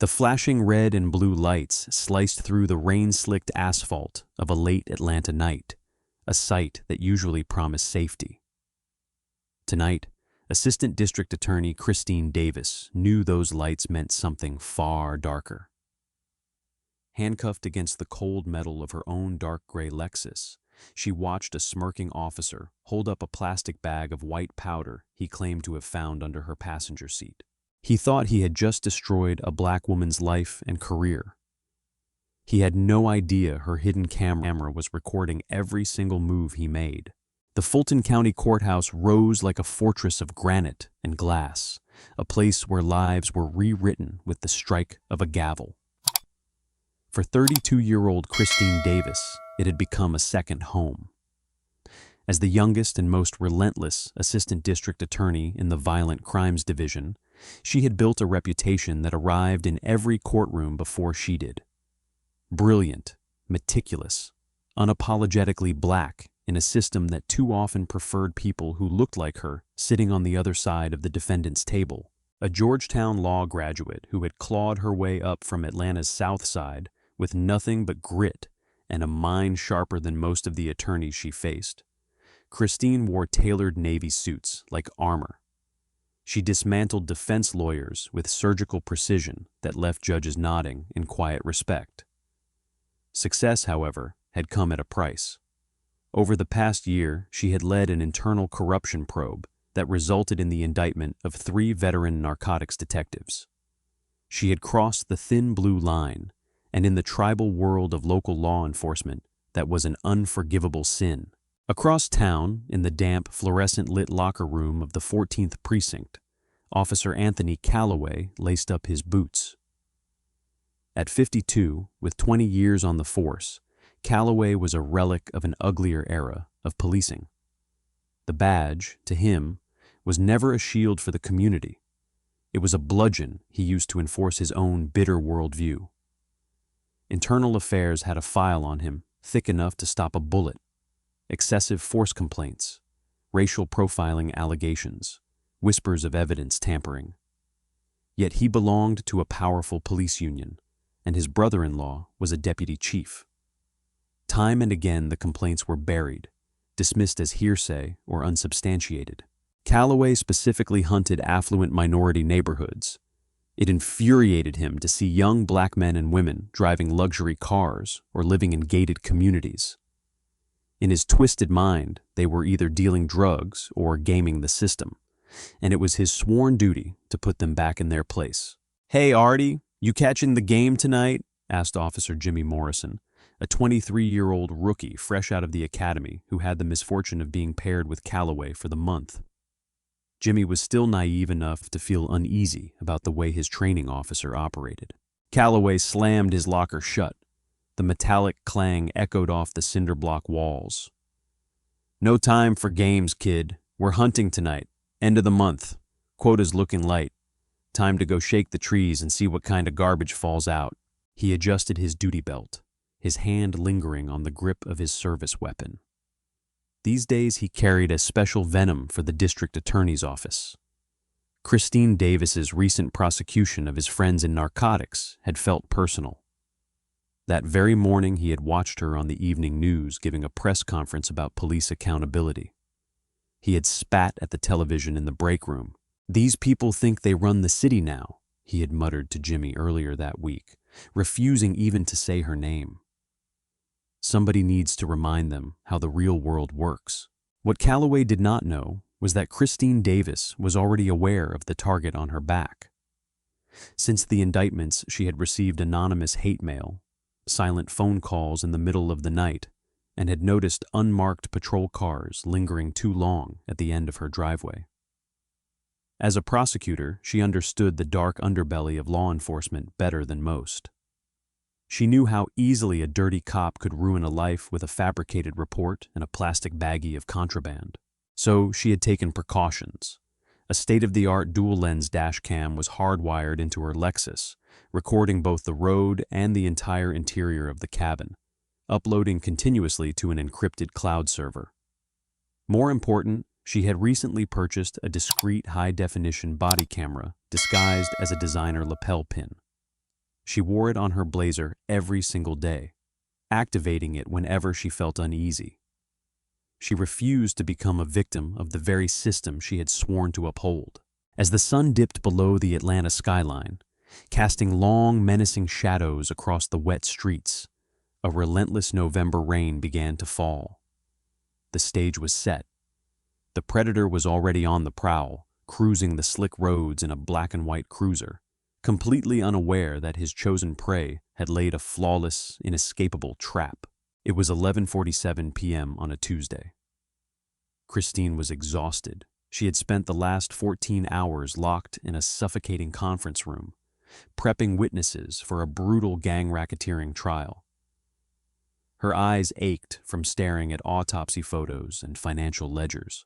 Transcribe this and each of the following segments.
The flashing red and blue lights sliced through the rain-slicked asphalt of a late Atlanta night, a sight that usually promised safety. Tonight, Assistant District Attorney Christine Davis knew those lights meant something far darker. Handcuffed against the cold metal of her own dark gray Lexus, she watched a smirking officer hold up a plastic bag of white powder he claimed to have found under her passenger seat. He thought he had just destroyed a black woman's life and career. He had no idea her hidden camera was recording every single move he made. The Fulton County Courthouse rose like a fortress of granite and glass, a place where lives were rewritten with the strike of a gavel. For 32-year-old Christine Davis, it had become a second home. As the youngest and most relentless assistant district attorney in the Violent Crimes Division, she had built a reputation that arrived in every courtroom before she did. Brilliant, meticulous, unapologetically black in a system that too often preferred people who looked like her sitting on the other side of the defendant's table. A Georgetown law graduate who had clawed her way up from Atlanta's South Side with nothing but grit and a mind sharper than most of the attorneys she faced. Christine wore tailored Navy suits like armor. She dismantled defense lawyers with surgical precision that left judges nodding in quiet respect. Success, however, had come at a price. Over the past year, she had led an internal corruption probe that resulted in the indictment of 3 veteran narcotics detectives. She had crossed the thin blue line, and in the tribal world of local law enforcement, that was an unforgivable sin. Across town, in the damp, fluorescent-lit locker room of the 14th Precinct, Officer Anthony Calloway laced up his boots. At 52, with 20 years on the force, Calloway was a relic of an uglier era of policing. The badge, to him, was never a shield for the community. It was a bludgeon he used to enforce his own bitter worldview. Internal affairs had a file on him thick enough to stop a bullet. Excessive force complaints, racial profiling allegations, whispers of evidence tampering. Yet he belonged to a powerful police union, and his brother-in-law was a deputy chief. Time and again the complaints were buried, dismissed as hearsay or unsubstantiated. Calloway specifically hunted affluent minority neighborhoods. It infuriated him to see young black men and women driving luxury cars or living in gated communities. In his twisted mind, they were either dealing drugs or gaming the system, and it was his sworn duty to put them back in their place. "Hey, Artie, you catching the game tonight?" asked Officer Jimmy Morrison, a 23-year-old rookie fresh out of the academy who had the misfortune of being paired with Calloway for the month. Jimmy was still naive enough to feel uneasy about the way his training officer operated. Calloway slammed his locker shut. The metallic clang echoed off the cinder block walls. "No time for games, kid. We're hunting tonight. End of the month. Quota's looking light. Time to go shake the trees and see what kind of garbage falls out." He adjusted his duty belt, his hand lingering on the grip of his service weapon. These days he carried a special venom for the district attorney's office. Christine Davis's recent prosecution of his friends in narcotics had felt personal. That very morning he had watched her on the evening news giving a press conference about police accountability. He had spat at the television in the break room. "These people think they run the city now," he had muttered to Jimmy earlier that week, refusing even to say her name. Somebody needs to remind them how the real world works. What Calloway did not know was that Christine Davis was already aware of the target on her back. Since the indictments, she had received anonymous hate mail, silent phone calls in the middle of the night, and had noticed unmarked patrol cars lingering too long at the end of her driveway. As a prosecutor, she understood the dark underbelly of law enforcement better than most. She knew how easily a dirty cop could ruin a life with a fabricated report and a plastic baggie of contraband. So she had taken precautions. A state-of-the-art dual-lens dash cam was hardwired into her Lexus, recording both the road and the entire interior of the cabin, uploading continuously to an encrypted cloud server. More important, she had recently purchased a discreet high-definition body camera disguised as a designer lapel pin. She wore it on her blazer every single day, activating it whenever she felt uneasy. She refused to become a victim of the very system she had sworn to uphold. As the sun dipped below the Atlanta skyline, casting long, menacing shadows across the wet streets, a relentless November rain began to fall. The stage was set. The predator was already on the prowl, cruising the slick roads in a black and white cruiser, completely unaware that his chosen prey had laid a flawless, inescapable trap. It was 11:47 p.m. on a Tuesday. Christine was exhausted. She had spent the last 14 hours locked in a suffocating conference room, prepping witnesses for a brutal gang racketeering trial. Her eyes ached from staring at autopsy photos and financial ledgers.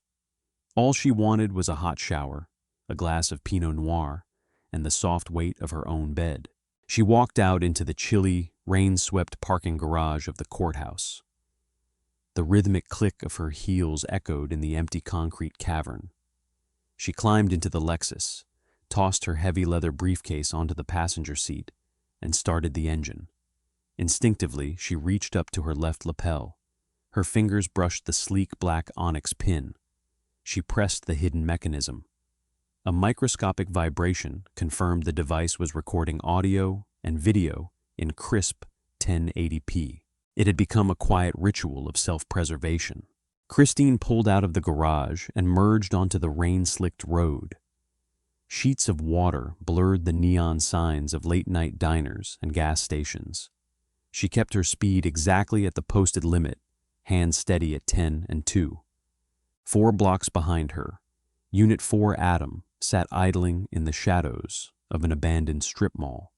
All she wanted was a hot shower, a glass of Pinot Noir, and the soft weight of her own bed. She walked out into the chilly, rain-swept parking garage of the courthouse. The rhythmic click of her heels echoed in the empty concrete cavern. She climbed into the Lexus, tossed her heavy leather briefcase onto the passenger seat, and started the engine. Instinctively, she reached up to her left lapel. Her fingers brushed the sleek black onyx pin. She pressed the hidden mechanism. A microscopic vibration confirmed the device was recording audio and video in crisp 1080p. It had become a quiet ritual of self-preservation. Christine pulled out of the garage and merged onto the rain-slicked road. Sheets of water blurred the neon signs of late-night diners and gas stations. She kept her speed exactly at the posted limit, hands steady at 10 and 2. 4 blocks behind her, Unit 4 Adam sat idling in the shadows of an abandoned strip mall.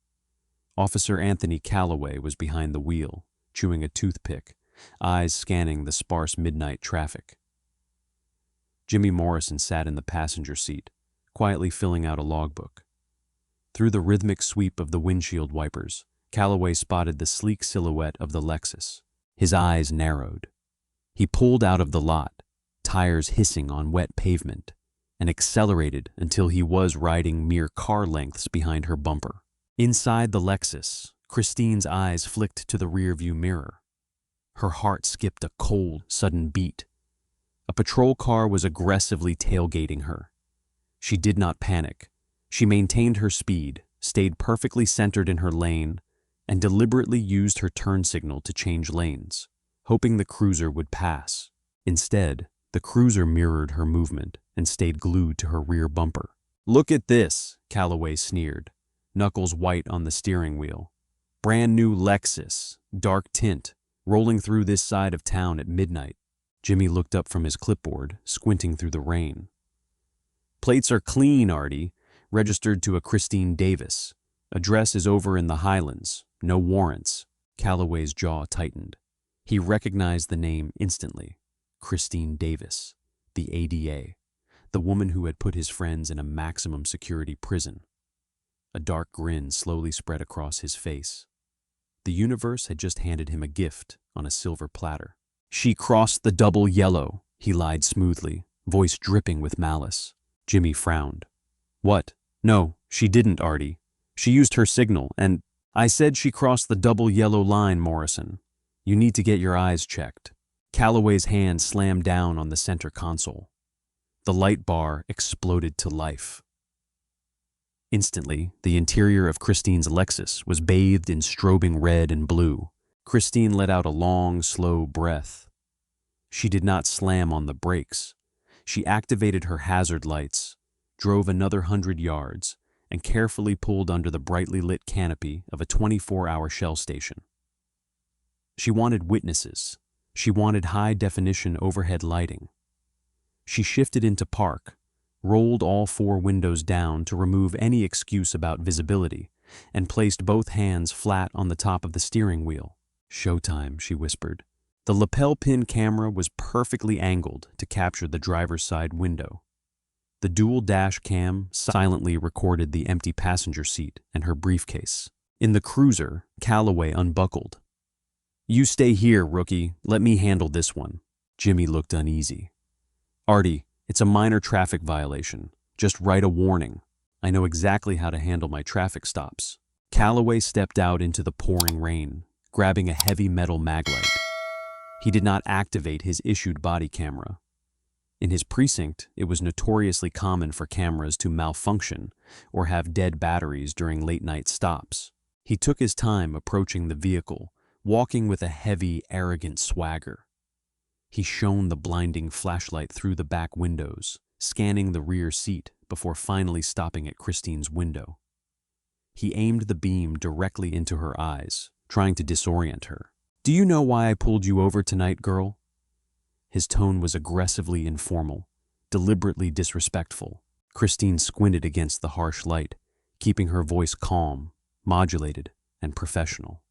Officer Anthony Calloway was behind the wheel, chewing a toothpick, eyes scanning the sparse midnight traffic. Jimmy Morrison sat in the passenger seat, quietly filling out a logbook. Through the rhythmic sweep of the windshield wipers, Calloway spotted the sleek silhouette of the Lexus. His eyes narrowed. He pulled out of the lot, tires hissing on wet pavement, and accelerated until he was riding mere car lengths behind her bumper. Inside the Lexus, Christine's eyes flicked to the rearview mirror. Her heart skipped a cold, sudden beat. A patrol car was aggressively tailgating her. She did not panic. She maintained her speed, stayed perfectly centered in her lane, and deliberately used her turn signal to change lanes, hoping the cruiser would pass. Instead, the cruiser mirrored her movement and stayed glued to her rear bumper. "Look at this," Calloway sneered, knuckles white on the steering wheel. "Brand new Lexus, dark tint, rolling through this side of town at midnight." Jimmy looked up from his clipboard, squinting through the rain. "Plates are clean, Artie, registered to a Christine Davis. Address is over in the Highlands, no warrants." Calloway's jaw tightened. He recognized the name instantly. Christine Davis, the ADA, the woman who had put his friends in a maximum security prison. A dark grin slowly spread across his face. The universe had just handed him a gift on a silver platter. "She crossed the double yellow," he lied smoothly, voice dripping with malice. Jimmy frowned. "What? No, she didn't, Artie. She used her signal, and I said she crossed the double yellow line, Morrison. You need to get your eyes checked." Calloway's hand slammed down on the center console. The light bar exploded to life. Instantly, the interior of Christine's Lexus was bathed in strobing red and blue. Christine let out a long, slow breath. She did not slam on the brakes. She activated her hazard lights, drove another 100 yards, and carefully pulled under the brightly lit canopy of a 24-hour Shell station. She wanted witnesses. She wanted high-definition overhead lighting. She shifted into park, rolled all 4 windows down to remove any excuse about visibility, and placed both hands flat on the top of the steering wheel. "Showtime," she whispered. The lapel pin camera was perfectly angled to capture the driver's side window. The dual dash cam silently recorded the empty passenger seat and her briefcase. In the cruiser, Calloway unbuckled. "You stay here, rookie. Let me handle this one." Jimmy looked uneasy. "Artie, it's a minor traffic violation. Just write a warning. I know exactly how to handle my traffic stops." Calloway stepped out into the pouring rain, grabbing a heavy metal maglite. He did not activate his issued body camera. In his precinct, it was notoriously common for cameras to malfunction or have dead batteries during late-night stops. He took his time approaching the vehicle, walking with a heavy, arrogant swagger. He shone the blinding flashlight through the back windows, scanning the rear seat before finally stopping at Christine's window. He aimed the beam directly into her eyes, trying to disorient her. "Do you know why I pulled you over tonight, girl?" His tone was aggressively informal, deliberately disrespectful. Christine squinted against the harsh light, keeping her voice calm, modulated, and professional.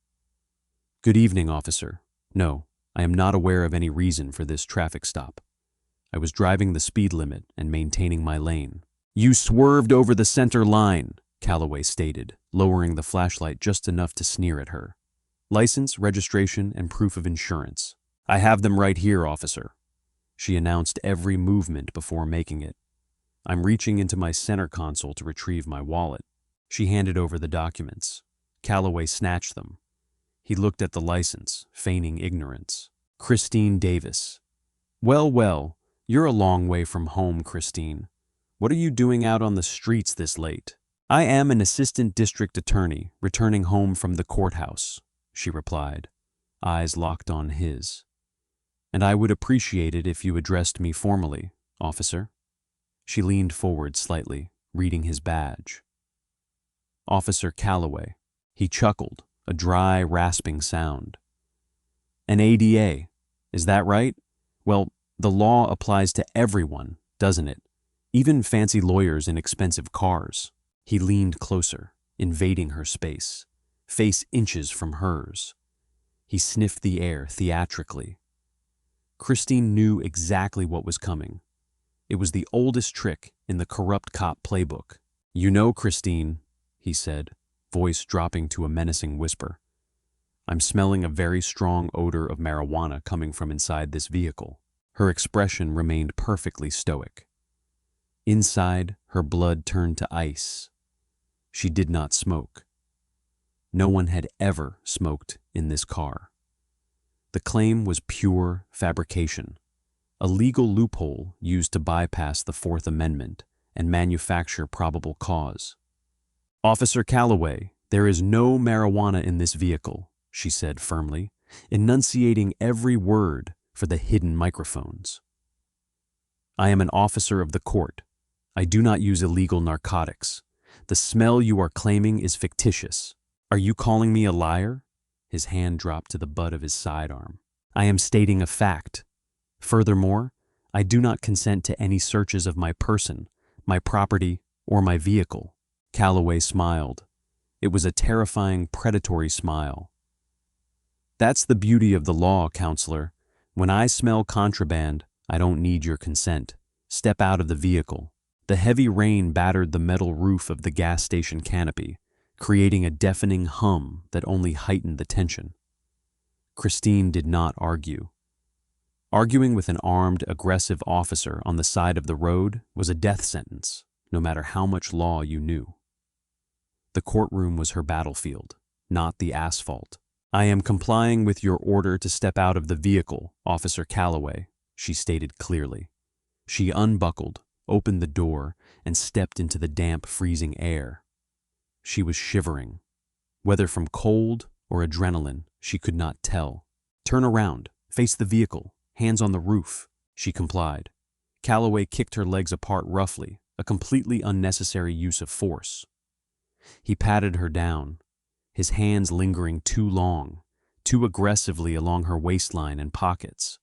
"Good evening, officer. No, I am not aware of any reason for this traffic stop. I was driving the speed limit and maintaining my lane." "You swerved over the center line," Calloway stated, lowering the flashlight just enough to sneer at her. "License, registration, and proof of insurance." "I have them right here, officer." She announced every movement before making it. "I'm reaching into my center console to retrieve my wallet." She handed over the documents. Calloway snatched them. He looked at the license, feigning ignorance. "Christine Davis." Well, you're a long way from home, Christine. What are you doing out on the streets this late?" "I am an assistant district attorney, returning home from the courthouse," she replied, eyes locked on his. "And I would appreciate it if you addressed me formally, officer." She leaned forward slightly, reading his badge. "Officer Calloway." He chuckled, a dry, rasping sound. "An ADA, is that right? Well, the law applies to everyone, doesn't it? Even fancy lawyers in expensive cars." He leaned closer, invading her space, face inches from hers. He sniffed the air theatrically. Christine knew exactly what was coming. It was the oldest trick in the corrupt cop playbook. "You know, Christine," he said, voice dropping to a menacing whisper, "I'm smelling a very strong odor of marijuana coming from inside this vehicle." Her expression remained perfectly stoic. Inside, her blood turned to ice. She did not smoke. No one had ever smoked in this car. The claim was pure fabrication, a legal loophole used to bypass the Fourth Amendment and manufacture probable cause. "Officer Calloway, there is no marijuana in this vehicle," she said firmly, enunciating every word for the hidden microphones. "I am an officer of the court. I do not use illegal narcotics. The smell you are claiming is fictitious." "Are you calling me a liar?" His hand dropped to the butt of his sidearm. "I am stating a fact. Furthermore, I do not consent to any searches of my person, my property, or my vehicle." Calloway smiled. It was a terrifying, predatory smile. "That's the beauty of the law, counselor. When I smell contraband, I don't need your consent. Step out of the vehicle." The heavy rain battered the metal roof of the gas station canopy, creating a deafening hum that only heightened the tension. Christine did not argue. Arguing with an armed, aggressive officer on the side of the road was a death sentence, no matter how much law you knew. The courtroom was her battlefield, not the asphalt. "I am complying with your order to step out of the vehicle, Officer Calloway," she stated clearly. She unbuckled, opened the door, and stepped into the damp, freezing air. She was shivering. Whether from cold or adrenaline, she could not tell. "Turn around, face the vehicle, hands on the roof," she complied. Calloway kicked her legs apart roughly, a completely unnecessary use of force. He patted her down, his hands lingering too long, too aggressively along her waistline and pockets.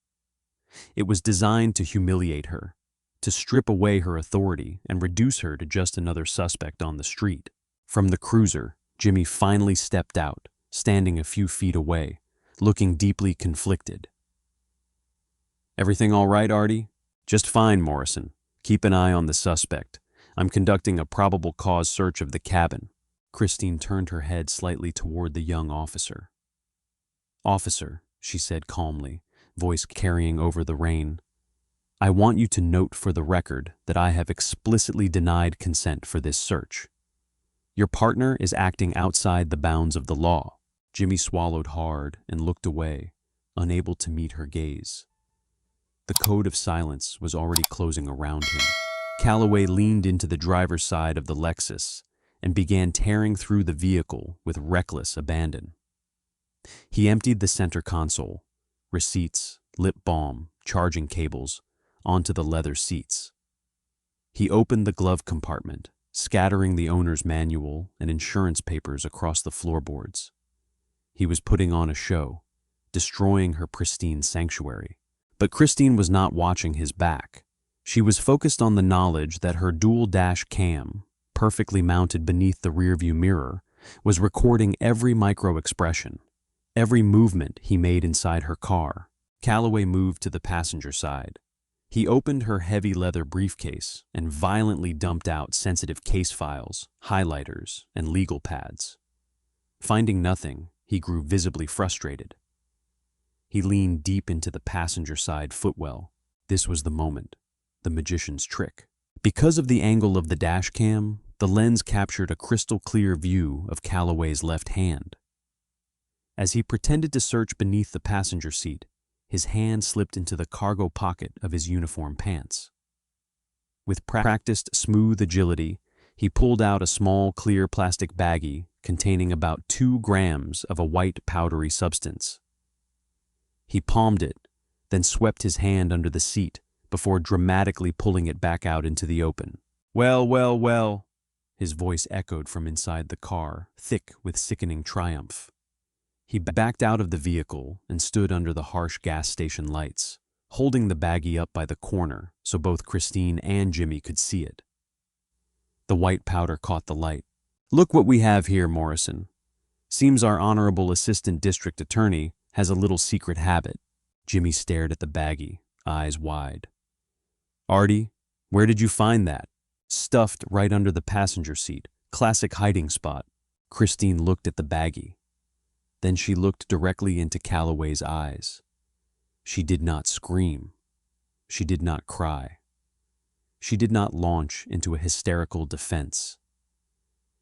It was designed to humiliate her, to strip away her authority and reduce her to just another suspect on the street. From the cruiser, Jimmy finally stepped out, standing a few feet away, looking deeply conflicted. "Everything all right, Artie?" "Just fine, Morrison. Keep an eye on the suspect. I'm conducting a probable cause search of the cabin." Christine turned her head slightly toward the young officer. "Officer," she said calmly, voice carrying over the rain, "I want you to note for the record that I have explicitly denied consent for this search. Your partner is acting outside the bounds of the law. Jimmy swallowed hard and looked away, unable to meet her gaze. The code of silence was already closing around him. Calloway leaned into the driver's side of the Lexus and began tearing through the vehicle with reckless abandon. He emptied the center console, receipts, lip balm, charging cables, onto the leather seats. He opened the glove compartment, scattering the owner's manual and insurance papers across the floorboards. He was putting on a show, destroying her pristine sanctuary. But Christine was not watching his back. She was focused on the knowledge that her dual dash cam, perfectly mounted beneath the rearview mirror, was recording every micro-expression, every movement he made inside her car. Calloway moved to the passenger side. He opened her heavy leather briefcase and violently dumped out sensitive case files, highlighters, and legal pads. Finding nothing, he grew visibly frustrated. He leaned deep into the passenger side footwell. This was the moment, the magician's trick. Because of the angle of the dash cam, the lens captured a crystal clear view of Calloway's left hand. As he pretended to search beneath the passenger seat, his hand slipped into the cargo pocket of his uniform pants. With practiced smooth agility, he pulled out a small clear plastic baggie containing about 2 grams of a white powdery substance. He palmed it, then swept his hand under the seat before dramatically pulling it back out into the open. "Well, well, well," his voice echoed from inside the car, thick with sickening triumph. He backed out of the vehicle and stood under the harsh gas station lights, holding the baggie up by the corner so both Christine and Jimmy could see it. The white powder caught the light. "Look what we have here, Morrison. Seems our honorable assistant district attorney has a little secret habit." Jimmy stared at the baggie, eyes wide. "Artie, where did you find that?" "Stuffed right under the passenger seat. Classic hiding spot." Christine looked at the baggie. Then she looked directly into Calloway's eyes. She did not scream. She did not cry. She did not launch into a hysterical defense.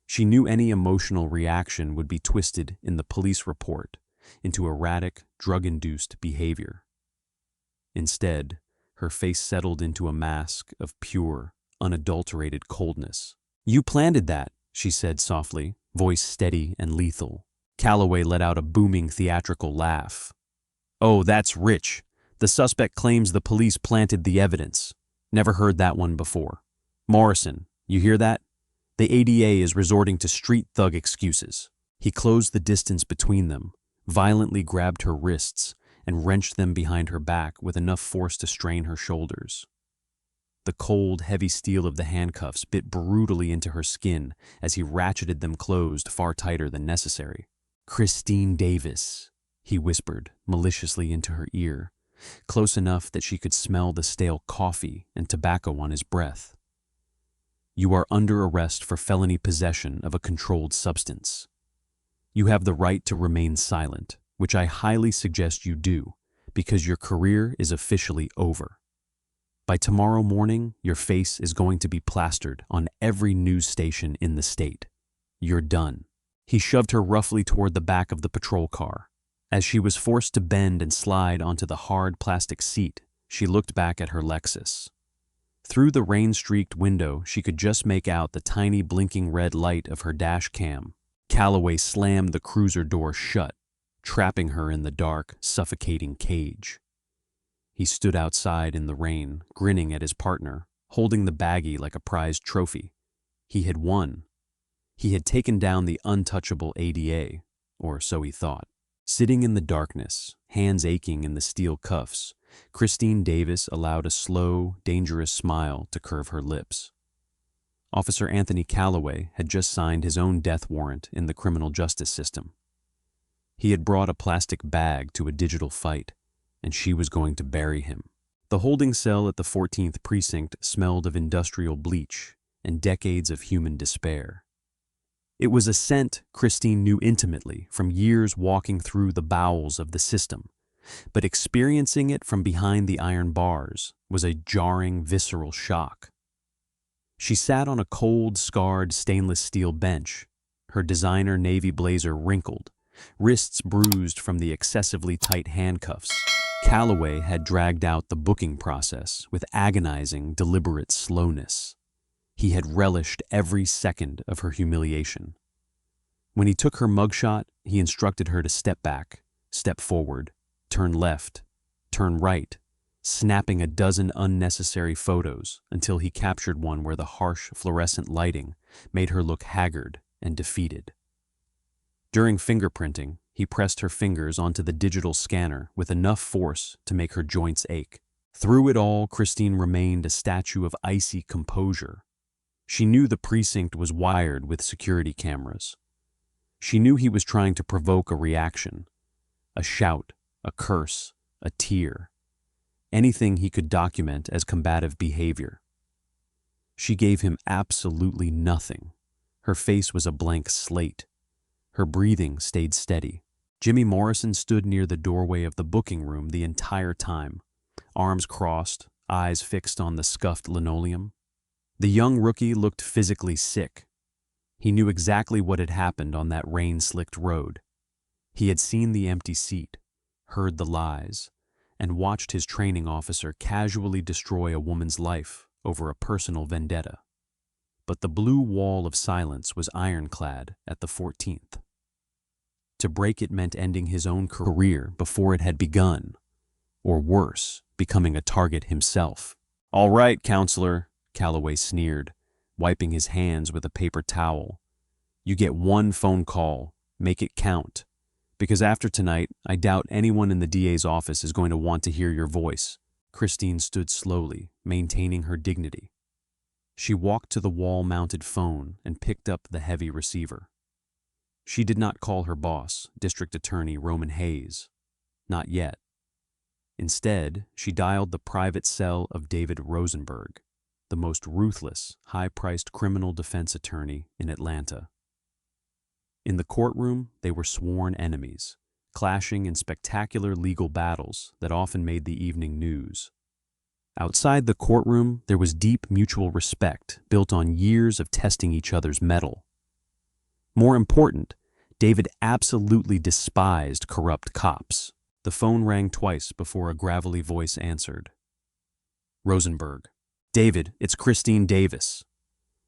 She knew any emotional reaction would be twisted in the police report into erratic, drug-induced behavior. Instead, her face settled into a mask of pure, unadulterated coldness. "You planted that," she said softly, voice steady and lethal. Calloway let out a booming theatrical laugh. "Oh, that's rich. The suspect claims the police planted the evidence. Never heard that one before. Morrison, you hear that? The ADA is resorting to street thug excuses." He closed the distance between them, violently grabbed her wrists, and wrenched them behind her back with enough force to strain her shoulders. The cold, heavy steel of the handcuffs bit brutally into her skin as he ratcheted them closed far tighter than necessary. "Christine Davis," he whispered maliciously into her ear, close enough that she could smell the stale coffee and tobacco on his breath. "You are under arrest for felony possession of a controlled substance. You have the right to remain silent, which I highly suggest you do, because your career is officially over. By tomorrow morning, your face is going to be plastered on every news station in the state. You're done." He shoved her roughly toward the back of the patrol car. As she was forced to bend and slide onto the hard plastic seat, she looked back at her Lexus. Through the rain-streaked window, she could just make out the tiny blinking red light of her dash cam. Calloway slammed the cruiser door shut, trapping her in the dark, suffocating cage. He stood outside in the rain, grinning at his partner, holding the baggie like a prized trophy. He had won. He had taken down the untouchable ADA, or so he thought. Sitting in the darkness, hands aching in the steel cuffs, Christine Davis allowed a slow, dangerous smile to curve her lips. Officer Anthony Calloway had just signed his own death warrant in the criminal justice system. He had brought a plastic bag to a digital fight, and she was going to bury him. The holding cell at the 14th precinct smelled of industrial bleach and decades of human despair. It was a scent Christine knew intimately from years walking through the bowels of the system, but experiencing it from behind the iron bars was a jarring, visceral shock. She sat on a cold, scarred stainless steel bench, her designer navy blazer wrinkled, wrists bruised from the excessively tight handcuffs. Calloway had dragged out the booking process with agonizing, deliberate slowness. He had relished every second of her humiliation. When he took her mugshot, he instructed her to step back, step forward, turn left, turn right, snapping a dozen unnecessary photos until he captured one where the harsh fluorescent lighting made her look haggard and defeated. During fingerprinting, he pressed her fingers onto the digital scanner with enough force to make her joints ache. Through it all, Christine remained a statue of icy composure. She knew the precinct was wired with security cameras. She knew he was trying to provoke a reaction, a shout, a curse, a tear, anything he could document as combative behavior. She gave him absolutely nothing. Her face was a blank slate. Her breathing stayed steady. Jimmy Morrison stood near the doorway of the booking room the entire time, arms crossed, eyes fixed on the scuffed linoleum. The young rookie looked physically sick. He knew exactly what had happened on that rain-slicked road. He had seen the empty seat, heard the lies, and watched his training officer casually destroy a woman's life over a personal vendetta. But the blue wall of silence was ironclad at the 14th. To break it meant ending his own career before it had begun, or worse, becoming a target himself. "All right, counselor," Calloway sneered, wiping his hands with a paper towel. "You get one phone call. Make it count. Because after tonight, I doubt anyone in the DA's office is going to want to hear your voice." Christine stood slowly, maintaining her dignity. She walked to the wall-mounted phone and picked up the heavy receiver. She did not call her boss, District Attorney Roman Hayes. Not yet. Instead, she dialed the private cell of David Rosenberg, the most ruthless, high-priced criminal defense attorney in Atlanta. In the courtroom, they were sworn enemies, clashing in spectacular legal battles that often made the evening news. Outside the courtroom, there was deep mutual respect built on years of testing each other's mettle. More important, David absolutely despised corrupt cops. The phone rang twice before a gravelly voice answered. Rosenberg. "David, it's Christine Davis."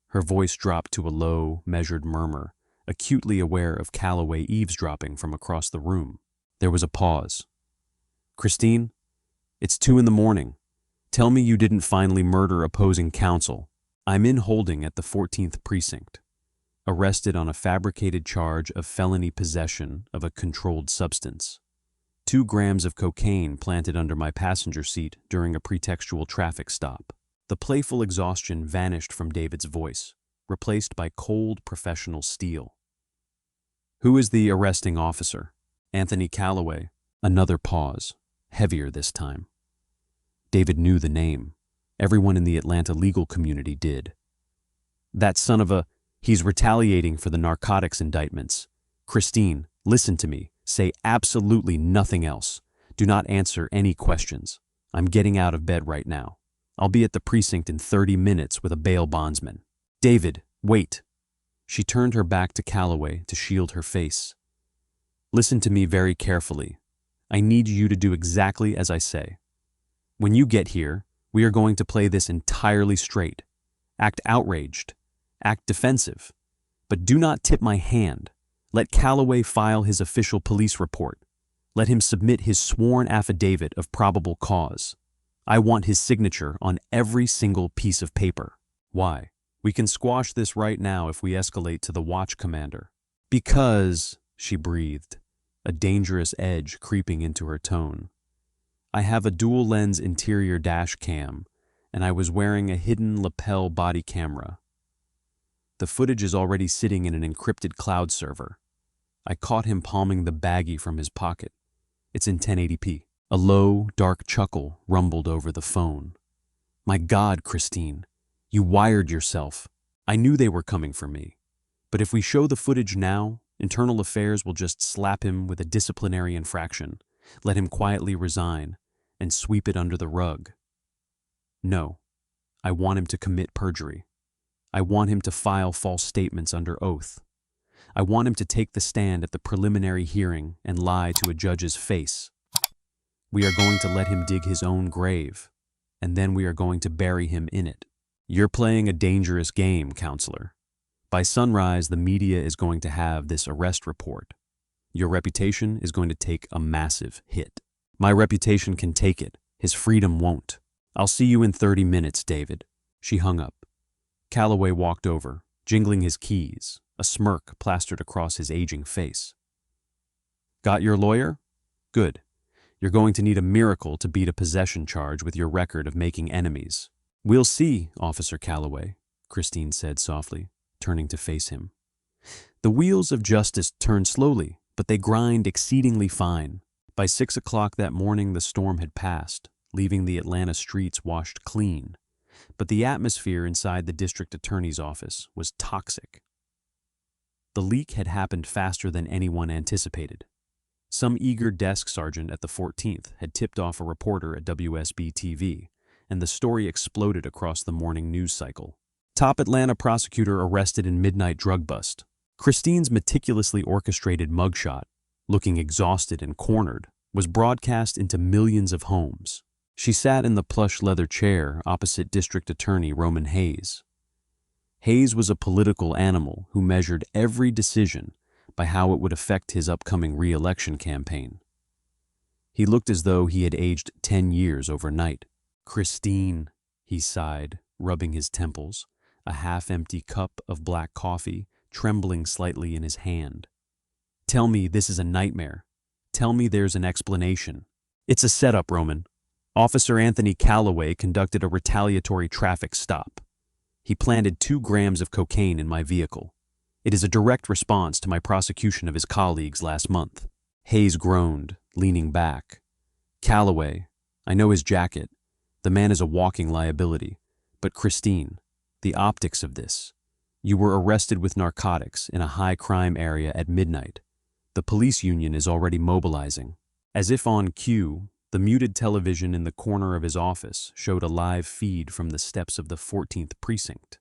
Her voice dropped to a low, measured murmur, acutely aware of Calloway eavesdropping from across the room. There was a pause. "Christine, it's 2 a.m. Tell me you didn't finally murder opposing counsel. I'm in holding at the 14th precinct, arrested on a fabricated charge of felony possession of a controlled substance. 2 grams of cocaine planted under my passenger seat during a pretextual traffic stop." The playful exhaustion vanished from David's voice, replaced by cold professional steel. "Who is the arresting officer?" "Anthony Calloway." Another pause, heavier this time. David knew the name. Everyone in the Atlanta legal community did. "That son of a... He's retaliating for the narcotics indictments. Christine, listen to me. Say absolutely nothing else. Do not answer any questions. I'm getting out of bed right now. I'll be at the precinct in 30 minutes with a bail bondsman." "David, wait." She turned her back to Calloway to shield her face. "Listen to me very carefully. I need you to do exactly as I say. When you get here, we are going to play this entirely straight. Act outraged. Act defensive. But do not tip my hand. Let Calloway file his official police report. Let him submit his sworn affidavit of probable cause. I want his signature on every single piece of paper." "Why? We can squash this right now if we escalate to the watch commander." "Because," she breathed, a dangerous edge creeping into her tone, "I have a dual-lens interior dash cam, and I was wearing a hidden lapel body camera. The footage is already sitting in an encrypted cloud server. I caught him palming the baggie from his pocket. It's in 1080p. A low, dark chuckle rumbled over the phone. "My God, Christine, you wired yourself. I knew they were coming for me. But if we show the footage now, Internal Affairs will just slap him with a disciplinary infraction, let him quietly resign, and sweep it under the rug. No, I want him to commit perjury. I want him to file false statements under oath. I want him to take the stand at the preliminary hearing and lie to a judge's face. We are going to let him dig his own grave, and then we are going to bury him in it. You're playing a dangerous game, counselor. By sunrise, the media is going to have this arrest report. Your reputation is going to take a massive hit. My reputation can take it. His freedom won't. I'll see you in 30 minutes, David. She hung up. Calloway walked over, jingling his keys, a smirk plastered across his aging face. Got your lawyer? Good. You're going to need a miracle to beat a possession charge with your record of making enemies. We'll see, Officer Calloway, Christine said softly, turning to face him. The wheels of justice turn slowly, but they grind exceedingly fine. By 6 o'clock that morning, the storm had passed, leaving the Atlanta streets washed clean. But the atmosphere inside the district attorney's office was toxic. The leak had happened faster than anyone anticipated. Some eager desk sergeant at the 14th had tipped off a reporter at WSB-TV, and the story exploded across the morning news cycle. Top Atlanta prosecutor arrested in midnight drug bust. Christine's meticulously orchestrated mugshot, looking exhausted and cornered, was broadcast into millions of homes. She sat in the plush leather chair opposite District Attorney Roman Hayes. Hayes was a political animal who measured every decision by how it would affect his upcoming re-election campaign. He looked as though he had aged 10 years overnight. Christine, he sighed, rubbing his temples, a half-empty cup of black coffee trembling slightly in his hand. Tell me this is a nightmare. Tell me there's an explanation. It's a setup, Roman. Officer Anthony Calloway conducted a retaliatory traffic stop. He planted 2 grams of cocaine in my vehicle. It is a direct response to my prosecution of his colleagues last month. Hayes groaned, leaning back. Calloway, I know his jacket. The man is a walking liability. But Christine, the optics of this. You were arrested with narcotics in a high-crime area at midnight. The police union is already mobilizing. As if on cue, the muted television in the corner of his office showed a live feed from the steps of the 14th precinct.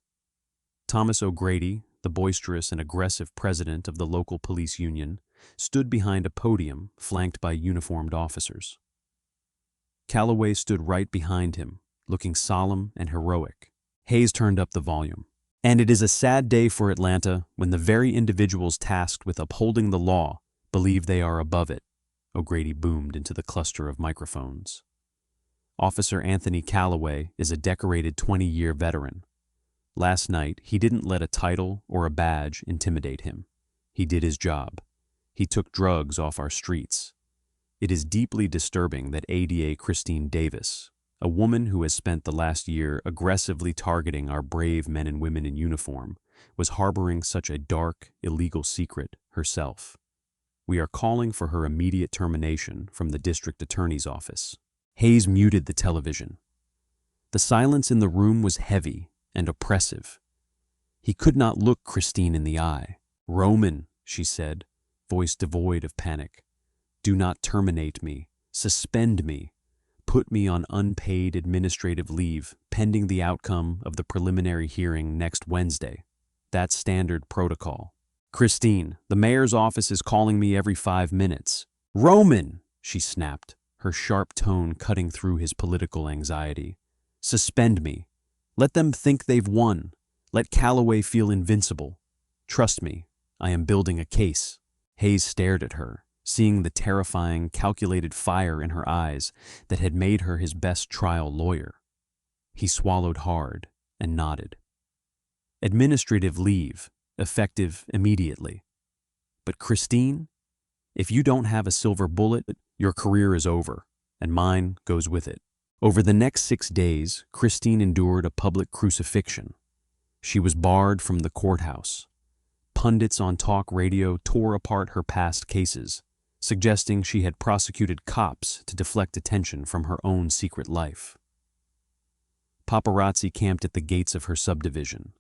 Thomas O'Grady, the boisterous and aggressive president of the local police union, stood behind a podium flanked by uniformed officers. Calloway stood right behind him, looking solemn and heroic. Hayes turned up the volume. And it is a sad day for Atlanta when the very individuals tasked with upholding the law believe they are above it, O'Grady boomed into the cluster of microphones. Officer Anthony Calloway is a decorated 20-year veteran. Last night, he didn't let a title or a badge intimidate him. He did his job. He took drugs off our streets. It is deeply disturbing that ADA Christine Davis, a woman who has spent the last year aggressively targeting our brave men and women in uniform, was harboring such a dark, illegal secret herself. We are calling for her immediate termination from the district attorney's office. Hayes muted the television. The silence in the room was heavy and oppressive. He could not look Christine in the eye. Roman, she said, voice devoid of panic, do not terminate me. Suspend me. Put me on unpaid administrative leave pending the outcome of the preliminary hearing next Wednesday. That's standard protocol. Christine, the mayor's office is calling me every 5 minutes. Roman, she snapped, her sharp tone cutting through his political anxiety. Suspend me. Let them think they've won. Let Calloway feel invincible. Trust me, I am building a case. Hayes stared at her, seeing the terrifying, calculated fire in her eyes that had made her his best trial lawyer. He swallowed hard and nodded. Administrative leave, effective immediately. But Christine, if you don't have a silver bullet, your career is over, and mine goes with it. Over the next 6 days, Christine endured a public crucifixion. She was barred from the courthouse. Pundits on talk radio tore apart her past cases, suggesting she had prosecuted cops to deflect attention from her own secret life. Paparazzi camped at the gates of her subdivision.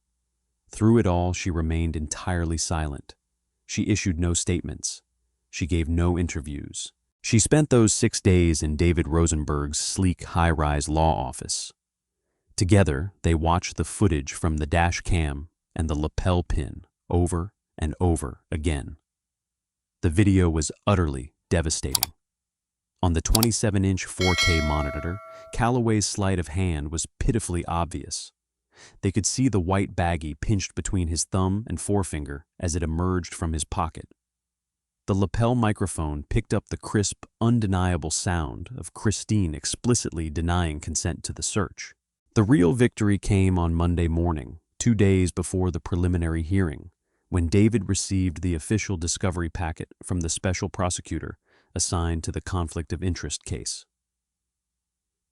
Through it all, she remained entirely silent. She issued no statements. She gave no interviews. She spent those 6 days in David Rosenberg's sleek high-rise law office. Together, they watched the footage from the dash cam and the lapel pin over and over again. The video was utterly devastating. On the 27-inch 4K monitor, Calloway's sleight of hand was pitifully obvious. They could see the white baggie pinched between his thumb and forefinger as it emerged from his pocket. The lapel microphone picked up the crisp, undeniable sound of Christine explicitly denying consent to the search. The real victory came on Monday morning, 2 days before the preliminary hearing, when David received the official discovery packet from the special prosecutor assigned to the conflict of interest case.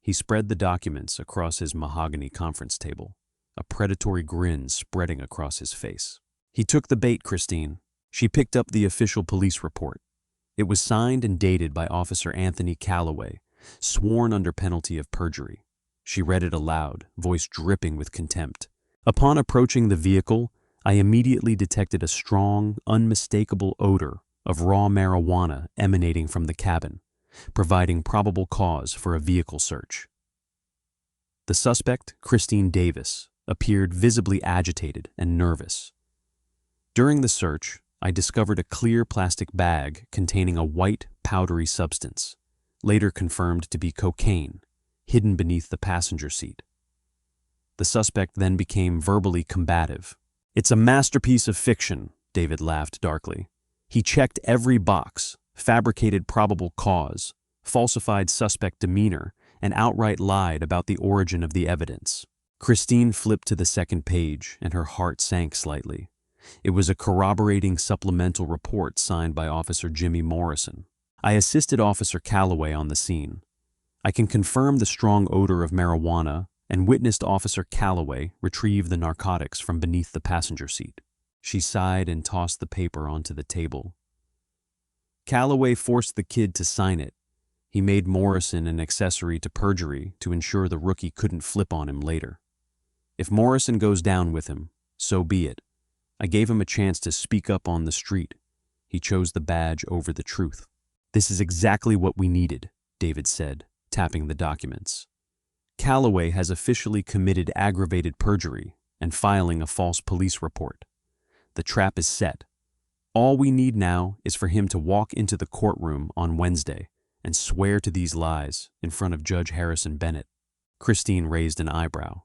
He spread the documents across his mahogany conference table, a predatory grin spreading across his face. He took the bait, Christine. She picked up the official police report. It was signed and dated by Officer Anthony Calloway, sworn under penalty of perjury. She read it aloud, voice dripping with contempt. Upon approaching the vehicle, I immediately detected a strong, unmistakable odor of raw marijuana emanating from the cabin, providing probable cause for a vehicle search. The suspect, Christine Davis, appeared visibly agitated and nervous. During the search, I discovered a clear plastic bag containing a white, powdery substance, later confirmed to be cocaine, hidden beneath the passenger seat. The suspect then became verbally combative. "It's a masterpiece of fiction," David laughed darkly. "He checked every box, fabricated probable cause, falsified suspect demeanor, and outright lied about the origin of the evidence." Christine flipped to the second page, and her heart sank slightly. It was a corroborating supplemental report signed by Officer Jimmy Morrison. "I assisted Officer Calloway on the scene. I can confirm the strong odor of marijuana and witnessed Officer Calloway retrieve the narcotics from beneath the passenger seat." She sighed and tossed the paper onto the table. "Calloway forced the kid to sign it. He made Morrison an accessory to perjury to ensure the rookie couldn't flip on him later. If Morrison goes down with him, so be it. I gave him a chance to speak up on the street. He chose the badge over the truth." "This is exactly what we needed," David said, tapping the documents. "Calloway has officially committed aggravated perjury and filing a false police report. The trap is set. All we need now is for him to walk into the courtroom on Wednesday and swear to these lies in front of Judge Harrison Bennett." Christine raised an eyebrow.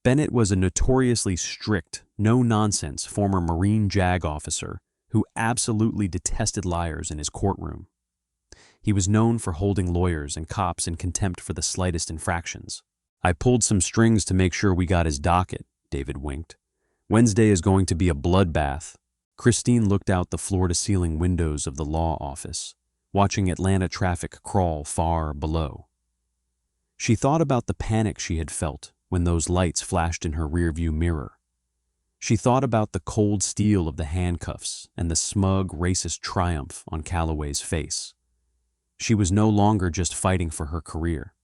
Bennett was a notoriously strict, no-nonsense former Marine JAG officer who absolutely detested liars in his courtroom. He was known for holding lawyers and cops in contempt for the slightest infractions. "I pulled some strings to make sure we got his docket," David winked. "Wednesday is going to be a bloodbath." Christine looked out the floor-to-ceiling windows of the law office, watching Atlanta traffic crawl far below. She thought about the panic she had felt when those lights flashed in her rearview mirror. She thought about the cold steel of the handcuffs and the smug, racist triumph on Calloway's face. She was no longer just fighting for her career.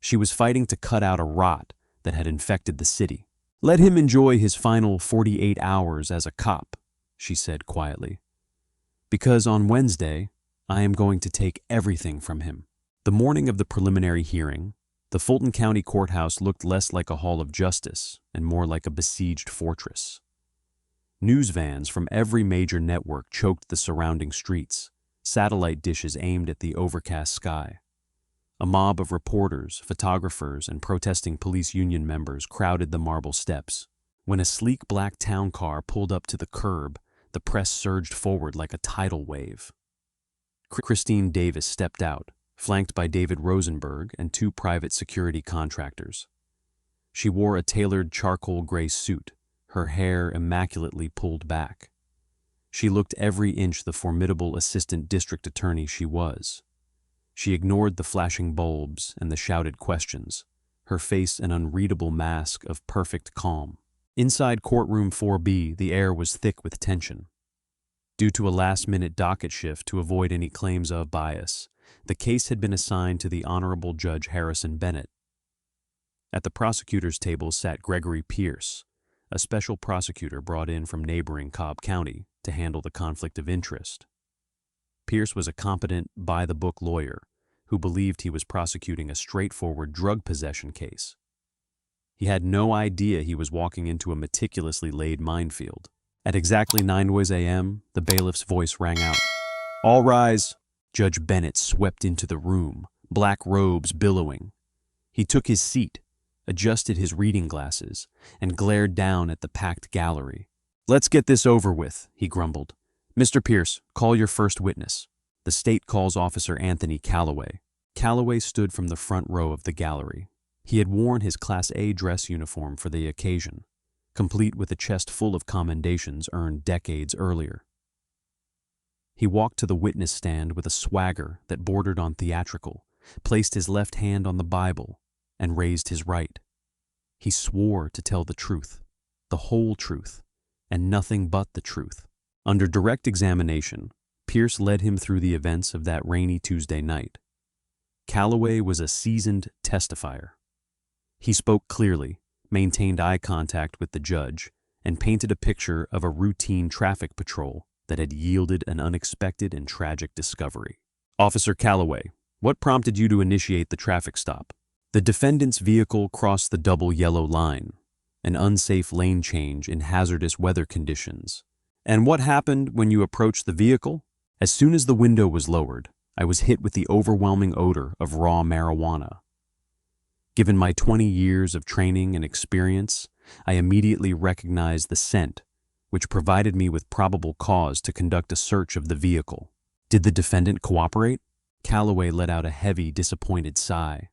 She was fighting to cut out a rot that had infected the city. "Let him enjoy his final 48 hours as a cop," she said quietly. "Because on Wednesday, I am going to take everything from him." The morning of the preliminary hearing, the Fulton County Courthouse looked less like a hall of justice and more like a besieged fortress. News vans from every major network choked the surrounding streets, satellite dishes aimed at the overcast sky. A mob of reporters, photographers, and protesting police union members crowded the marble steps. When a sleek black town car pulled up to the curb, the press surged forward like a tidal wave. Christine Davis stepped out, flanked by David Rosenberg and 2 private security contractors. She wore a tailored charcoal gray suit, her hair immaculately pulled back. She looked every inch the formidable assistant district attorney she was. She ignored the flashing bulbs and the shouted questions, her face an unreadable mask of perfect calm. Inside courtroom 4B, the air was thick with tension. Due to a last-minute docket shift to avoid any claims of bias, the case had been assigned to the Honorable Judge Harrison Bennett. At the prosecutor's table sat Gregory Pierce, a special prosecutor brought in from neighboring Cobb County to handle the conflict of interest. Pierce was a competent, by-the-book lawyer who believed he was prosecuting a straightforward drug possession case. He had no idea he was walking into a meticulously laid minefield. At exactly 9 a.m., the bailiff's voice rang out. "All rise!" Judge Bennett swept into the room, black robes billowing. He took his seat, adjusted his reading glasses, and glared down at the packed gallery. "Let's get this over with," he grumbled. "Mr. Pierce, call your first witness." The state calls Officer Anthony Calloway. Calloway stood from the front row of the gallery. He had worn his Class A dress uniform for the occasion, complete with a chest full of commendations earned decades earlier. He walked to the witness stand with a swagger that bordered on theatrical, placed his left hand on the Bible, and raised his right. He swore to tell the truth, the whole truth, and nothing but the truth. Under direct examination, Pierce led him through the events of that rainy Tuesday night. Calloway was a seasoned testifier. He spoke clearly, maintained eye contact with the judge, and painted a picture of a routine traffic patrol that had yielded an unexpected and tragic discovery. "Officer Calloway, what prompted you to initiate the traffic stop?" "The defendant's vehicle crossed the double yellow line, an unsafe lane change in hazardous weather conditions." "And what happened when you approached the vehicle?" "As soon as the window was lowered, I was hit with the overwhelming odor of raw marijuana. Given my 20 years of training and experience, I immediately recognized the scent, which provided me with probable cause to conduct a search of the vehicle." "Did the defendant cooperate?" Calloway let out a heavy, disappointed sigh.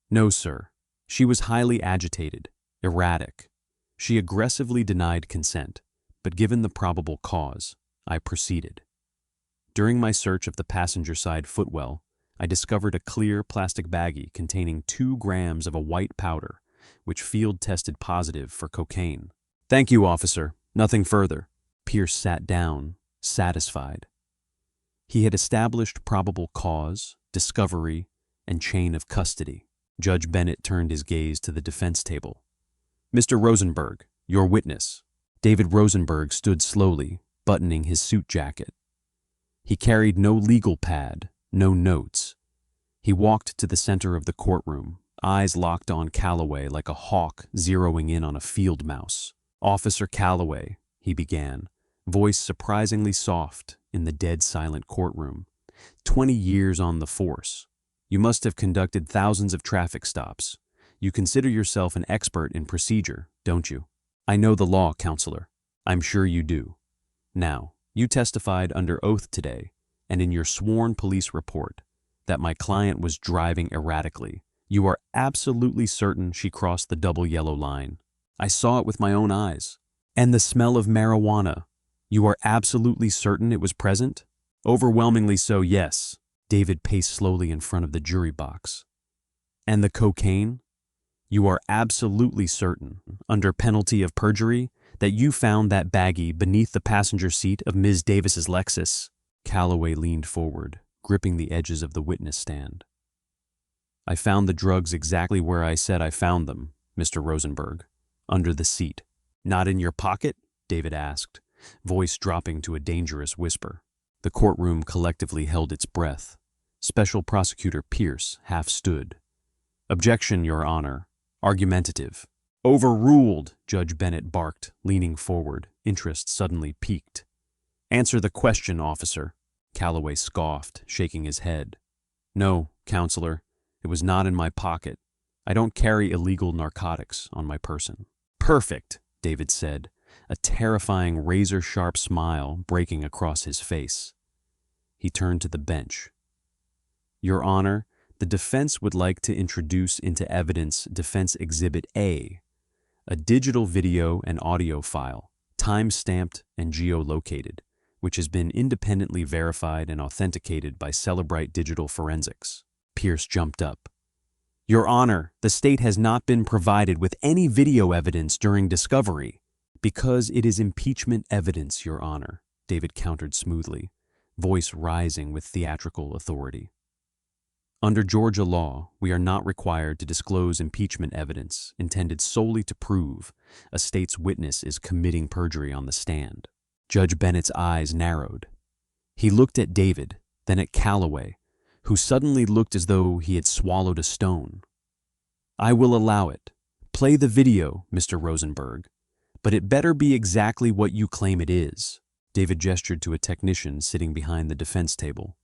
"No, sir. She was highly agitated, erratic. She aggressively denied consent, but given the probable cause, I proceeded. During my search of the passenger side footwell, I discovered a clear plastic baggie containing 2 grams of a white powder, which field tested positive for cocaine." "Thank you, officer. Nothing further." Pierce sat down, satisfied. He had established probable cause, discovery, and chain of custody. Judge Bennett turned his gaze to the defense table. "Mr. Rosenberg, your witness." David Rosenberg stood slowly, buttoning his suit jacket. He carried no legal pad, no notes. He walked to the center of the courtroom, eyes locked on Calloway like a hawk zeroing in on a field mouse. "Officer Calloway," he began, voice surprisingly soft in the dead silent courtroom. 20 years on the force. You must have conducted thousands of traffic stops. You consider yourself an expert in procedure, don't you?" "I know the law, counselor." "I'm sure you do. Now, you testified under oath today, and in your sworn police report, that my client was driving erratically. You are absolutely certain she crossed the double yellow line." "I saw it with my own eyes." "And the smell of marijuana, you are absolutely certain it was present?" "Overwhelmingly so, yes." David paced slowly in front of the jury box. "And the cocaine? You are absolutely certain, under penalty of perjury, that you found that baggie beneath the passenger seat of Ms. Davis's Lexus?" Calloway leaned forward, gripping the edges of the witness stand. "I found the drugs exactly where I said I found them, Mr. Rosenberg, under the seat." "Not in your pocket?" David asked, voice dropping to a dangerous whisper. The courtroom collectively held its breath. Special Prosecutor Pierce half stood. "Objection, Your Honor. Argumentative." "Overruled," Judge Bennett barked, leaning forward, interest suddenly piqued. "Answer the question, officer." Calloway scoffed, shaking his head. "No, counselor, it was not in my pocket. I don't carry illegal narcotics on my person." "Perfect," David said, a terrifying razor-sharp smile breaking across his face. He turned to the bench. "Your Honor, the defense would like to introduce into evidence Defense Exhibit A, a digital video and audio file, time-stamped and geolocated, which has been independently verified and authenticated by Celebrite Digital Forensics." Pierce jumped up. "Your Honor, the state has not been provided with any video evidence during discovery." "Because it is impeachment evidence, Your Honor," David countered smoothly, voice rising with theatrical authority. "Under Georgia law, we are not required to disclose impeachment evidence intended solely to prove a state's witness is committing perjury on the stand." Judge Bennett's eyes narrowed. He looked at David, then at Calloway, who suddenly looked as though he had swallowed a stone. "I will allow it. Play the video, Mr. Rosenberg. But it better be exactly what you claim it is. David gestured to a technician sitting behind the defense table.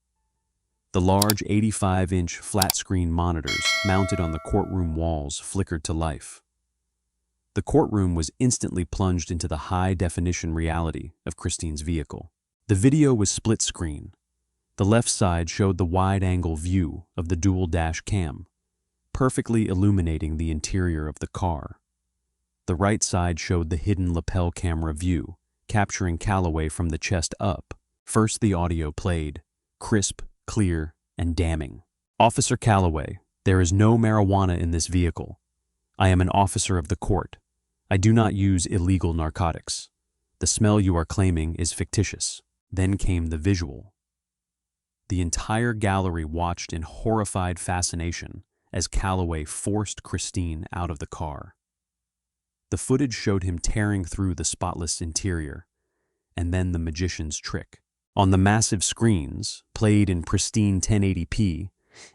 The large 85-inch flat-screen monitors mounted on the courtroom walls flickered to life. The courtroom was instantly plunged into the high-definition reality of Christine's vehicle. The video was split-screen. The left side showed the wide-angle view of the dual dash cam, perfectly illuminating the interior of the car. The right side showed the hidden lapel camera view, capturing Calloway from the chest up. First, the audio played, crisp, clear, and damning. "Officer Calloway, there is no marijuana in this vehicle. I am an officer of the court. I do not use illegal narcotics. The smell you are claiming is fictitious." Then came the visual. The entire gallery watched in horrified fascination as Calloway forced Christine out of the car. The footage showed him tearing through the spotless interior, and then the magician's trick. On the massive screens, played in pristine 1080p,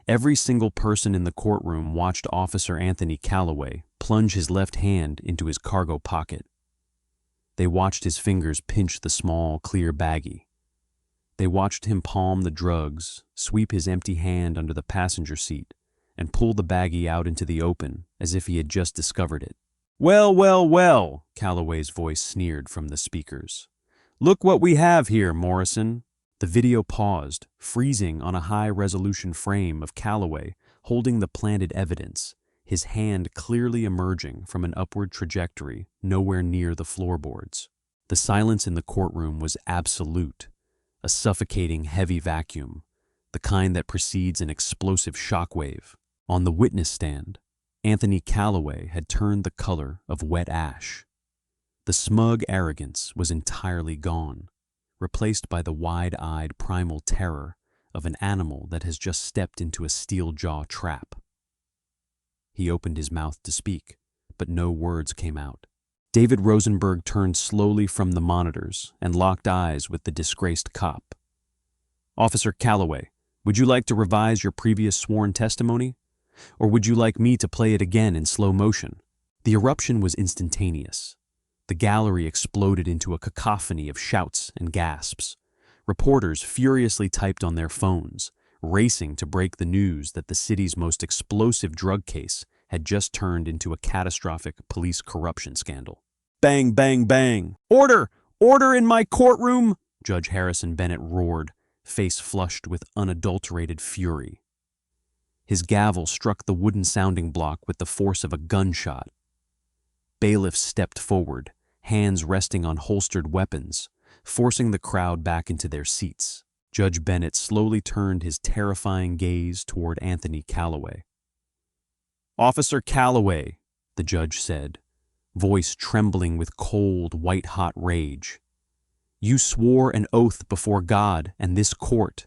every single person in the courtroom watched Officer Anthony Calloway plunge his left hand into his cargo pocket. They watched his fingers pinch the small, clear baggie. They watched him palm the drugs, sweep his empty hand under the passenger seat, and pull the baggie out into the open as if he had just discovered it. "Well, well, well," Calloway's voice sneered from the speakers. "Look what we have here, Morrison." The video paused, freezing on a high-resolution frame of Calloway holding the planted evidence, his hand clearly emerging from an upward trajectory nowhere near the floorboards. The silence in the courtroom was absolute, a suffocating heavy vacuum, the kind that precedes an explosive shockwave. On the witness stand, Anthony Calloway had turned the color of wet ash. The smug arrogance was entirely gone, replaced by the wide-eyed primal terror of an animal that has just stepped into a steel-jaw trap. He opened his mouth to speak, but no words came out. David Rosenberg turned slowly from the monitors and locked eyes with the disgraced cop. "Officer Calloway, would you like to revise your previous sworn testimony? Or would you like me to play it again in slow motion?" The eruption was instantaneous. The gallery exploded into a cacophony of shouts and gasps. Reporters furiously typed on their phones, racing to break the news that the city's most explosive drug case had just turned into a catastrophic police corruption scandal. Bang, bang, bang! "Order! Order in my courtroom!" Judge Harrison Bennett roared, face flushed with unadulterated fury. His gavel struck the wooden sounding block with the force of a gunshot. Bailiffs stepped forward, hands resting on holstered weapons, forcing the crowd back into their seats. Judge Bennett slowly turned his terrifying gaze toward Anthony Calloway. "Officer Calloway," the judge said, voice trembling with cold, white-hot rage. "You swore an oath before God and this court.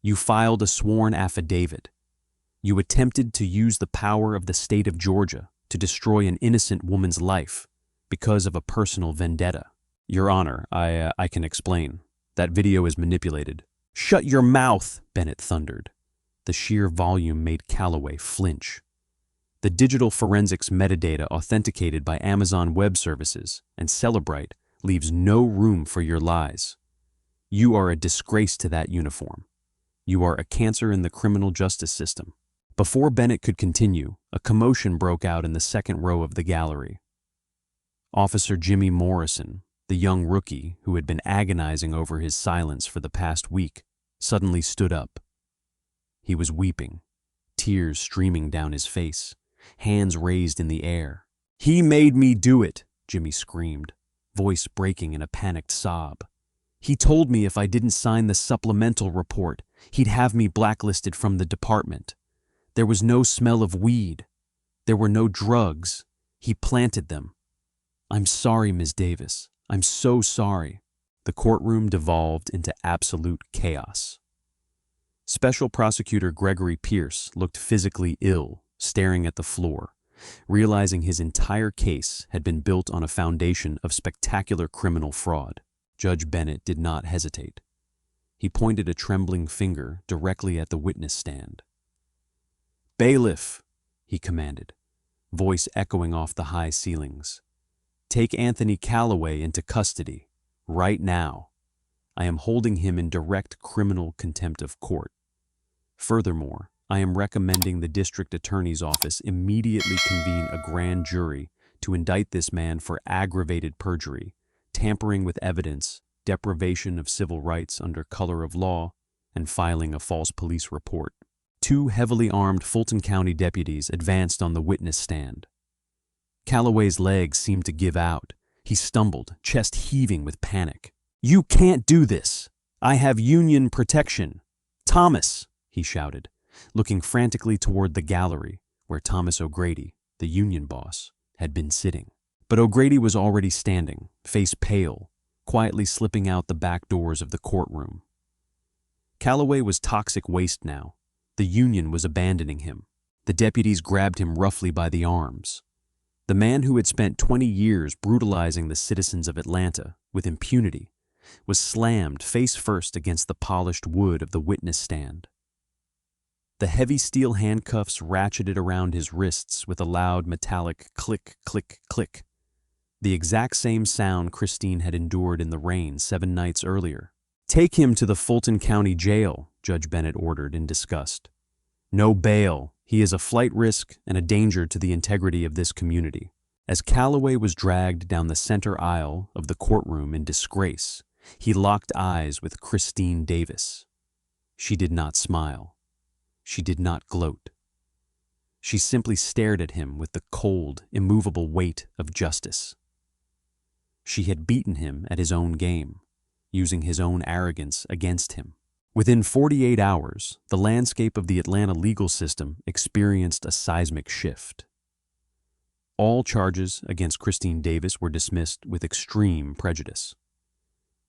You filed a sworn affidavit. You attempted to use the power of the state of Georgia to destroy an innocent woman's life because of a personal vendetta." "Your Honor, I can explain. That video is manipulated." "Shut your mouth," Bennett thundered. The sheer volume made Calloway flinch. "The digital forensics metadata authenticated by Amazon Web Services and Cellebrite leaves no room for your lies. You are a disgrace to that uniform. You are a cancer in the criminal justice system." Before Bennett could continue, a commotion broke out in the second row of the gallery. Officer Jimmy Morrison, the young rookie who had been agonizing over his silence for the past week, suddenly stood up. He was weeping, tears streaming down his face, hands raised in the air. "He made me do it," Jimmy screamed, voice breaking in a panicked sob. "He told me if I didn't sign the supplemental report, he'd have me blacklisted from the department. There was no smell of weed. There were no drugs. He planted them. I'm sorry, Ms. Davis. I'm so sorry." The courtroom devolved into absolute chaos. Special Prosecutor Gregory Pierce looked physically ill, staring at the floor, realizing his entire case had been built on a foundation of spectacular criminal fraud. Judge Bennett did not hesitate. He pointed a trembling finger directly at the witness stand. "Bailiff," he commanded, voice echoing off the high ceilings. Take Anthony Calloway into custody, right now. I am holding him in direct criminal contempt of court. Furthermore, I am recommending the district attorney's office immediately convene a grand jury to indict this man for aggravated perjury, tampering with evidence, deprivation of civil rights under color of law, and filing a false police report. 2 heavily armed Fulton County deputies advanced on the witness stand. Calloway's legs seemed to give out. He stumbled, chest heaving with panic. "You can't do this! I have union protection! Thomas!" he shouted, looking frantically toward the gallery where Thomas O'Grady, the union boss, had been sitting. But O'Grady was already standing, face pale, quietly slipping out the back doors of the courtroom. Calloway was toxic waste now. The union was abandoning him. The deputies grabbed him roughly by the arms. The man who had spent 20 years brutalizing the citizens of Atlanta with impunity was slammed face first against the polished wood of the witness stand. The heavy steel handcuffs ratcheted around his wrists with a loud metallic click, click, click. The exact same sound Christine had endured in the rain 7 nights earlier. "Take him to the Fulton County Jail," Judge Bennett ordered in disgust. "No bail. He is a flight risk and a danger to the integrity of this community." As Calloway was dragged down the center aisle of the courtroom in disgrace, he locked eyes with Christine Davis. She did not smile. She did not gloat. She simply stared at him with the cold, immovable weight of justice. She had beaten him at his own game, using his own arrogance against him. Within 48 hours, the landscape of the Atlanta legal system experienced a seismic shift. All charges against Christine Davis were dismissed with extreme prejudice.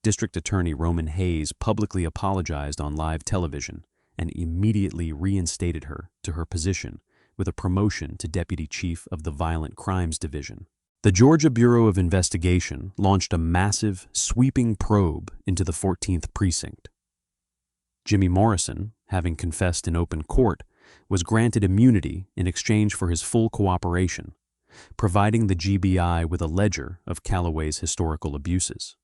District Attorney Roman Hayes publicly apologized on live television and immediately reinstated her to her position with a promotion to Deputy Chief of the Violent Crimes Division. The Georgia Bureau of Investigation launched a massive, sweeping probe into the 14th Precinct. Jimmy Morrison, having confessed in open court, was granted immunity in exchange for his full cooperation, providing the GBI with a ledger of Calloway's historical abuses.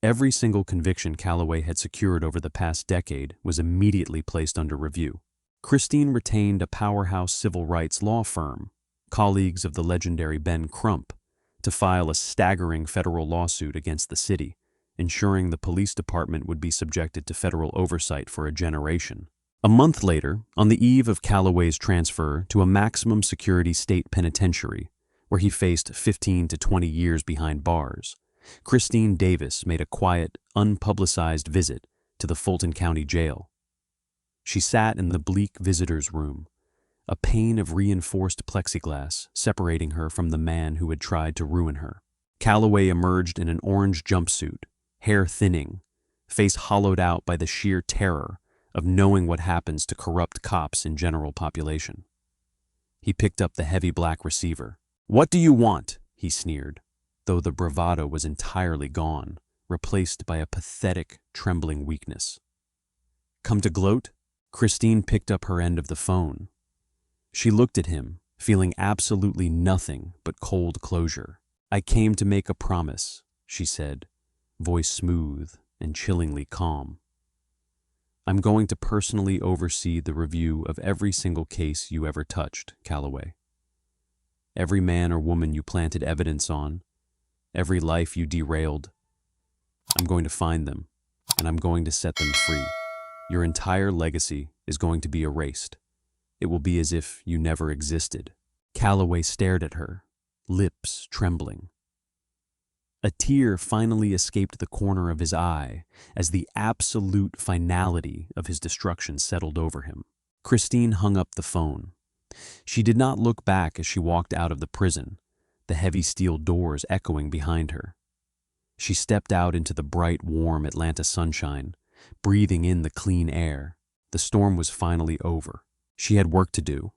Every single conviction Calloway had secured over the past decade was immediately placed under review. Christine retained a powerhouse civil rights law firm, colleagues of the legendary Ben Crump, to file a staggering federal lawsuit against the city, ensuring the police department would be subjected to federal oversight for a generation. A month later, on the eve of Calloway's transfer to a maximum security state penitentiary, where he faced 15 to 20 years behind bars, Christine Davis made a quiet, unpublicized visit to the Fulton County Jail. She sat in the bleak visitor's room, a pane of reinforced plexiglass separating her from the man who had tried to ruin her. Calloway emerged in an orange jumpsuit, hair thinning, face hollowed out by the sheer terror of knowing what happens to corrupt cops in general population. He picked up the heavy black receiver. "What do you want?" he sneered, though the bravado was entirely gone, replaced by a pathetic, trembling weakness. "Come to gloat?" Christine picked up her end of the phone. She looked at him, feeling absolutely nothing but cold closure. "I came to make a promise," she said, voice smooth and chillingly calm. "I'm going to personally oversee the review of every single case you ever touched, Calloway. Every man or woman you planted evidence on, every life you derailed. I'm going to find them, and I'm going to set them free. Your entire legacy is going to be erased. It will be as if you never existed." Calloway stared at her, lips trembling. A tear finally escaped the corner of his eye as the absolute finality of his destruction settled over him. Christine hung up the phone. She did not look back as she walked out of the prison, the heavy steel doors echoing behind her. She stepped out into the bright, warm Atlanta sunshine, breathing in the clean air. The storm was finally over. She had work to do,